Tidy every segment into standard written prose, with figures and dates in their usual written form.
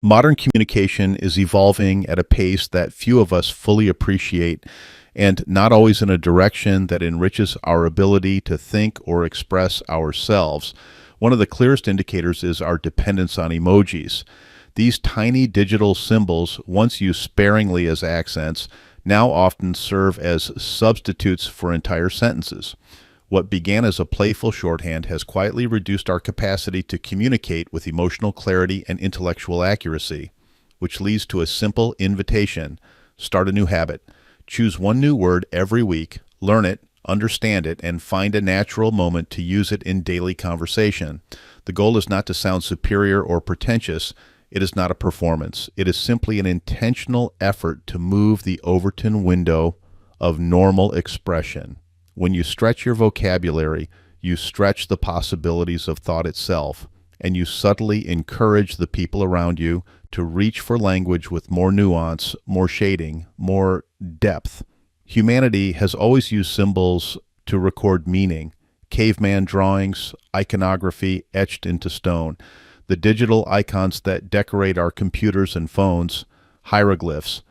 Modern communication is evolving at a pace that few of us fully appreciate, and not always in a direction that enriches our ability to think or express ourselves. One of the clearest indicators is our dependence on emojis. These tiny digital symbols, once used sparingly as accents, now often serve as substitutes for entire sentences. What began as a playful shorthand has quietly reduced our capacity to communicate with emotional clarity and intellectual accuracy, which leads to a simple invitation: start a new habit. Choose one new word every week, learn it, understand it, and find a natural moment to use it in daily conversation. The goal is not to sound superior or pretentious. It is not a performance. It is simply an intentional effort to move the Overton window of normal expression. When you stretch your vocabulary, you stretch the possibilities of thought itself, and you subtly encourage the people around you to reach for language with more nuance, more shading, more depth. Humanity has always used symbols to record meaning: caveman drawings, iconography etched into stone, the digital icons that decorate our computers and phones, hieroglyphs.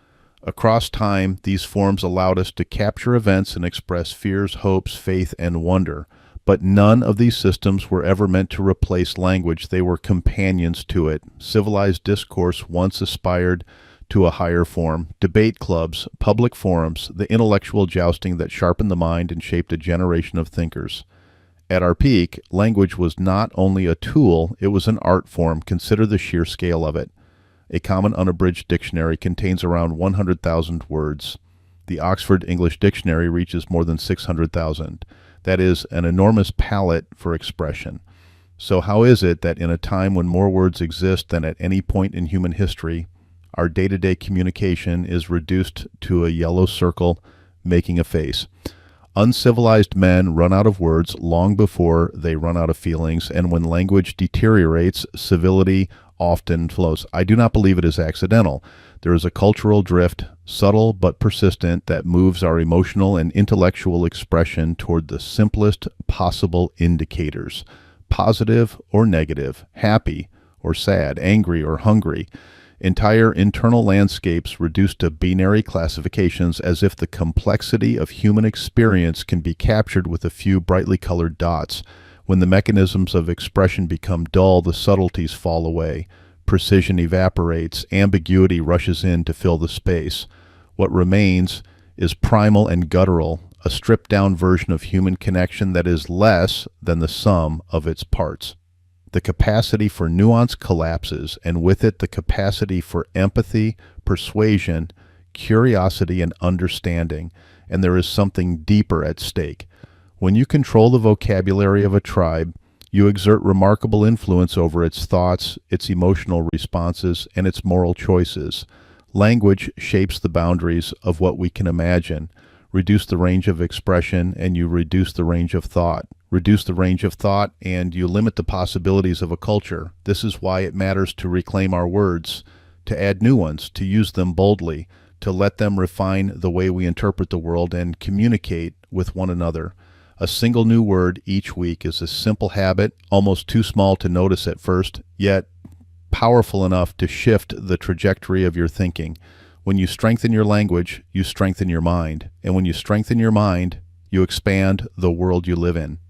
Across time, these forms allowed us to capture events and express fears, hopes, faith, and wonder. But none of these systems were ever meant to replace language. They were companions to it. Civilized discourse once aspired to a higher form. Debate clubs, public forums, the intellectual jousting that sharpened the mind and shaped a generation of thinkers. At our peak, language was not only a tool, it was an art form. Consider the sheer scale of it. A common unabridged dictionary contains around 100,000 words. The Oxford English Dictionary reaches more than 600,000. That is an enormous palette for expression. So how is it that in a time when more words exist than at any point in human history, our day-to-day communication is reduced to a yellow circle making a face? Uncivilized men run out of words long before they run out of feelings, and when language deteriorates, civility often flows. I do not believe it is accidental. There is a cultural drift, subtle but persistent, that moves our emotional and intellectual expression toward the simplest possible indicators: positive or negative, happy or sad, angry or hungry. Entire internal landscapes reduced to binary classifications, as if the complexity of human experience can be captured with a few brightly colored dots. When the mechanisms of expression become dull, the subtleties fall away. Precision evaporates. Ambiguity rushes in to fill the space. What remains is primal and guttural, a stripped-down version of human connection that is less than the sum of its parts. The capacity for nuance collapses, and with it the capacity for empathy, persuasion, curiosity, and understanding, and there is something deeper at stake. When you control the vocabulary of a tribe, you exert remarkable influence over its thoughts, its emotional responses, and its moral choices. Language shapes the boundaries of what we can imagine. Reduce the range of expression, and you reduce the range of thought. Reduce the range of thought, and you limit the possibilities of a culture. This is why it matters to reclaim our words, to add new ones, to use them boldly, to let them refine the way we interpret the world and communicate with one another. A single new word each week is a simple habit, almost too small to notice at first, yet powerful enough to shift the trajectory of your thinking. When you strengthen your language, you strengthen your mind. And when you strengthen your mind, you expand the world you live in.